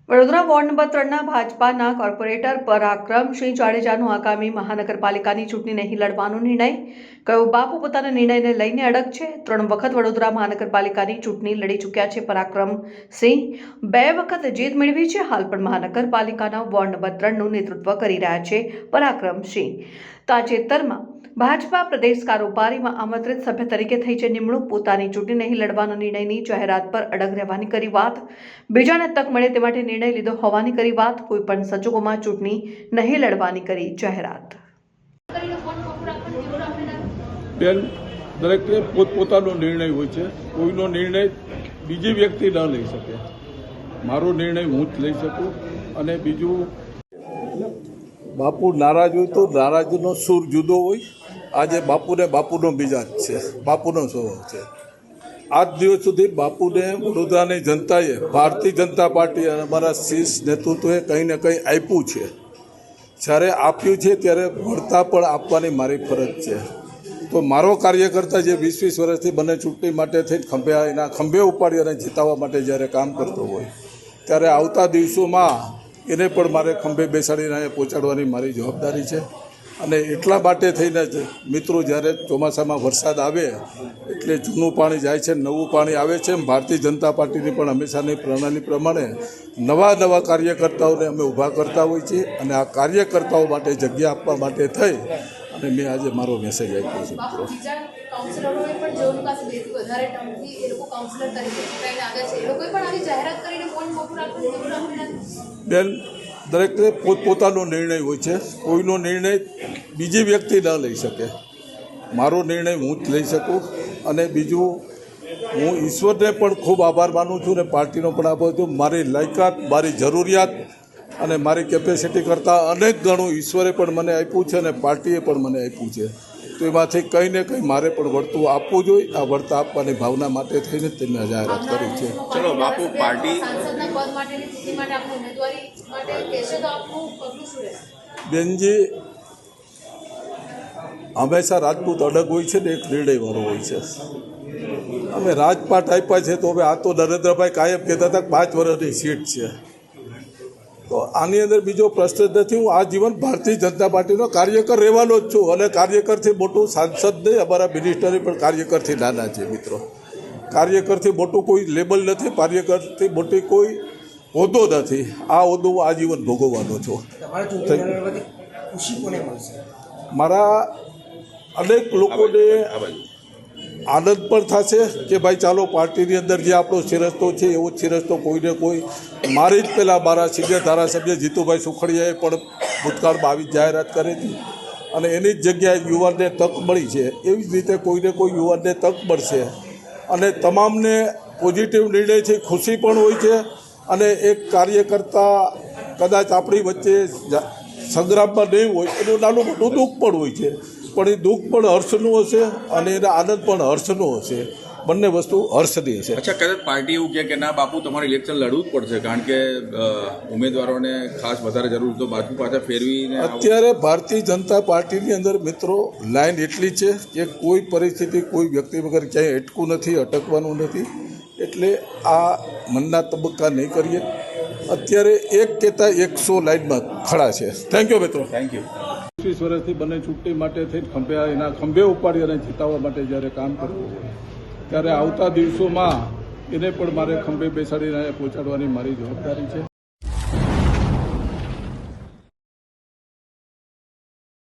Vadodara ward number 3ના ભાજપાના corporator Parakramsinh જાડેજાનો આગામી મહાનગરપાલિકાની ચૂંટણી નહીં લડવાનો નિર્ણય કયો બાપુ પોતાના નિર્ણયને લઈને અડગ છે। 3 વખત વડોદરા મહાનગરપાલિકાની ચૂંટણી લડી ચૂક્યા છે પરાક્રમસિંહ 2 વખત જીત મેળવી છે। હાલ પણ મહાનગરપાલિકાના વોર્ડ નંબર 3નું નેતૃત્વ કરી રહ્યા છે પરાક્રમસિંહ। તાજેતરમાં ભાજપા પ્રદેશ કારોબારીમાં આમંત્રિત સભ્ય તરીકે થઈ છે નિમણૂક। પોતાની ચૂંટણી નહીં લડવાના નિર્ણયની જાહેરાત પર અડગ રહેવાની કરી વાત। બીજાને તક મળે તે માટે નિર્ણય લીધો હોવાની કરી વાત। કોઈ પણ સંજોગોમાં ચૂંટણી નહીં લડવાની કરી જાહેરાત। બેન, દરેકને પોતપોતાનો નિર્ણય હોય છે। કોઈનો નિર્ણય બીજી વ્યક્તિ ન લઈ શકે। મારો નિર્ણય હું જ લઈ શકું। અને બીજું, બાપુ નારાજ હોય તો નારાજનો સૂર જુદો હોય। આજે બાપુને બાપુનો મિજાજ છે, બાપુનો સ્વભાવ છે। આજ દિવસ સુધી બાપુને વડોદરાની જનતાએ, ભારતીય જનતા પાર્ટી અને અમારા શીર્ષ નેતૃત્વએ કંઈ ને કંઈ આપ્યું છે। જ્યારે આપ્યું છે ત્યારે વળતા પણ આપવાની મારી ફરજ છે। તો મારો કાર્યકર્તા જે 20-20 વર્ષથી મને ચૂંટણી માટે થઈને એના ખંભે ઉપાડી અને જીતાવવા માટે જ્યારે કામ કરતો હોય ત્યારે આવતા દિવસોમાં એને પણ મારે ખંભે બેસાડીને પહોંચાડવાની મારી જવાબદારી છે। અને એટલા માટે થઈને જ મિત્રો, જ્યારે ચોમાસામાં વરસાદ આવે એટલે જૂનું પાણી જાય છે, નવું પાણી આવે છે। ભારતીય જનતા પાર્ટીની પણ હંમેશાની પ્રણાલી પ્રમાણે નવા કાર્યકર્તાઓને અમે ઊભા કરતા હોઈએ છીએ। અને આ કાર્યકર્તાઓ માટે જગ્યા આપવા માટે થઈ અને મેં આજે મારો મેસેજ આપ્યો છે મિત્રો। બેન, દરેકને પોતપોતાનો નિર્ણય હોય છે। કોઈનો નિર્ણય બીજી વ્યક્તિ ન લઈ શકે। મારો નિર્ણય હું જ લઈ શકું। અને બીજું, હું ઈશ્વરને પણ ખૂબ આભાર માનું છું અને પાર્ટીનો પણ આભાર છું। મારી લાયકાત, મારી જરૂરિયાત અને મારી કેપેસિટી કરતાં અનેક ગણું ઈશ્વરે પણ મને આપ્યું છે અને પાર્ટીએ પણ મને આપ્યું છે। તો એમાંથી કંઈ ને કંઈ મારે પણ વળતું આપવું જોઈએ। આ વળતા આપવાની ભાવના માટે થઈને તેમને જાહેરાત કરી છે। ચલો બાપુ, પાર્ટી બેનજી, હંમેશા રાજપૂત અડગ હોય છે ને એક નિર્ણયવાળો હોય છે। અમે રાજપાટ આપ્યા છે તો હવે આ તો નરેન્દ્રભાઈ કાયમ કહેતા હતા 5 વર્ષની સીટ છે, તો આની અંદર બીજો પ્રશ્ન જ નથી। હું આજીવન ભારતીય જનતા પાર્ટીનો કાર્યકર રહેવાનો જ છું અને કાર્યકરથી મોટું સાંસદ નહીં, અમારા મિનિસ્ટરે પણ કાર્યકરથી નાના છે મિત્રો। કાર્યકરથી મોટું કોઈ લેબલ નથી, કાર્યકરથી મોટી કોઈ હોદ્દો નથી। આ હોદ્દો હું આજીવન ભોગવવાનો છું। મારા અનેક લોકોને આનંદ પણ થશે કે ભાઈ ચાલો, પાર્ટીની અંદર જે આપણો શિરસ્તો છે એવો શિરસ્તો કોઈને કોઈ, મારી જ પહેલાં મારા સિનિયર ધારાસભ્ય જીતુભાઈ સુખડિયાએ પણ ભૂતકાળમાં આવી જાહેરાત કરી હતી અને એની જ જગ્યાએ યુવાનને તક મળી છે। એવી જ રીતે કોઈને કોઈ યુવાનને તક મળશે અને તમામને પોઝિટિવ નિર્ણયથી ખુશી પણ હોય છે। અને એક કાર્યકર્તા કદાચ આપણી વચ્ચે સંગ્રામમાં નહીં હોય એનું નાનું મોટું દુઃખ પણ હોય છે, પણ એ દુઃખ પણ હર્ષનું હશે અને એના આનંદ પણ હર્ષનો હશે। બંને વસ્તુ હર્ષની હશે। અચ્છા, કદાચ પાર્ટી એવું કહે કે ના બાપુ, તમારે ઇલેક્શન લડવું જ પડશે કારણ કે ઉમેદવારોને ખાસ વધારે જરૂર, તો બાજુ પાછા ફેરવીને અત્યારે ભારતીય જનતા પાર્ટીની અંદર મિત્રો લાઈન એટલી છે કે કોઈ પરિસ્થિતિ, કોઈ વ્યક્તિ વગર ક્યાંય અટકવું નથી, અટકવાનું નથી। એટલે આ મનના તબક્કા નહીં કરીએ। અત્યારે એક કહેતા 100 લાઈનમાં ખડા છે। થેન્ક યુ મિત્રો, થેન્ક યુ। 20 વર્ષથી બંને ચૂંટણી માટે થઈને એના ખંભે ઉપાડી અને જીતાવવા માટે જ્યારે કામ કરતું હોય ત્યારે આવતા દિવસોમાં એને પણ મારે ખંભે બેસાડીને પહોંચાડવાની મારી જવાબદારી છે।